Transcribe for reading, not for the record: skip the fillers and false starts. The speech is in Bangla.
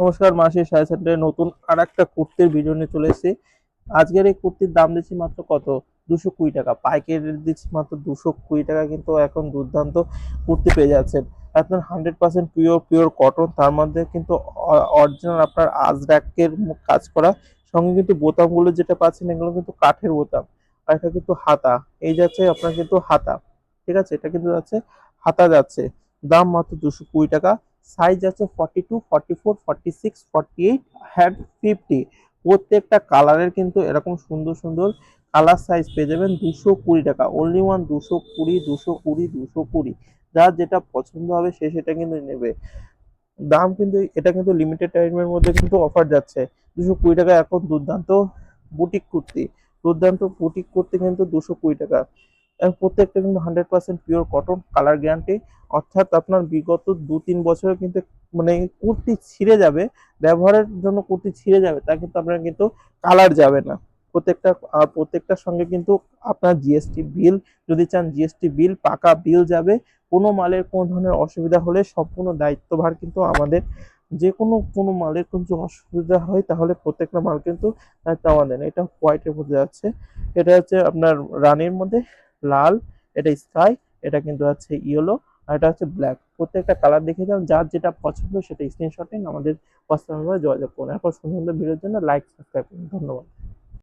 নমস্কার, মাসি সাড়ে সেন্টারে নতুন আর একটা কুর্তির ভিডিও নিয়ে চলে এসেছি। আজকের এই কুর্তির দাম দিচ্ছি মাত্র কত, 220 টাকা। পাইকারি রেট দিচ্ছি মাত্র 220 টাকা। কিন্তু এখন দুর্দান্ত কুর্তি পেয়ে যাচ্ছেন একদম 100% পিওর পিওর কটন, তার মধ্যে কিন্তু অরিজিনাল আপনার আজরাকের কাজ করা। সঙ্গে কিন্তু বোতামগুলো যেটা পাচ্ছেন এগুলো কিন্তু কাঠের বোতাম। আর এটা কিন্তু হাতা, এই যাচ্ছে আপনার কিন্তু হাতা। ঠিক আছে, এটা কিন্তু যাচ্ছে হাতা যাচ্ছে। দাম মাত্র 220 টাকা। সাইজ আছে 42, 44, 46, 48 হ্যান্ড 50। প্রত্যেকটা কালারের কিন্তু এরকম সুন্দর সুন্দর কালার সাইজ পেয়ে যাবেন 220 টাকা। Only one 220, 220, 220। যার যেটা পছন্দ হবে সে সেটা কিন্তু নেবে। দাম কিন্তু এটা কিন্তু লিমিটেড টাইমের মধ্যে কিন্তু অফার যাচ্ছে। 220 টাকা এখন দুর্দান্ত বুটিক কুর্তি। দুর্দান্ত বুটিক কুর্তি কিন্তু 220 টাকা। এবং প্রত্যেকটা কিন্তু 100% পিওর কটন, কালার গ্যারান্টি। অর্থাৎ আপনার বিগত 2-3 বছরে কিন্তু মানে কুর্তি ছিঁড়ে যাবে, ব্যবহারের জন্য কুর্তি ছিঁড়ে যাবে, তা কিন্তু আপনার কিন্তু কালার যাবে না। প্রত্যেকটা প্রত্যেকটার সঙ্গে কিন্তু আপনার জিএসটি বিল, যদি চান জিএসটি বিল, পাকা বিল যাবে। কোনো মালের কোনো ধরনের অসুবিধা হলে সম্পূর্ণ দায়িত্বভার কিন্তু আমাদের। যে কোনো মালের কিছু অসুবিধা হয় তাহলে প্রত্যেকটা মাল কিন্তু দায়িত্ব আমাদের। এটা হোয়াইটের মধ্যে যাচ্ছে, এটা হচ্ছে আপনার রানীর মধ্যে লাল, এটা স্কাই, এটা কিন্তু আছে ইয়েলো, আর এটা হচ্ছে ব্ল্যাক। প্রত্যেকটা কালার দেখে যান, যার যেটা পছন্দ সেটা স্ক্রিনশট নিন, আমাদের হোয়াটসঅ্যাপ নাম্বারে যোগাযোগ করুন। এখন সুন্দর ভিডিওর জন্য লাইক সাবস্ক্রাইব করুন। ধন্যবাদ।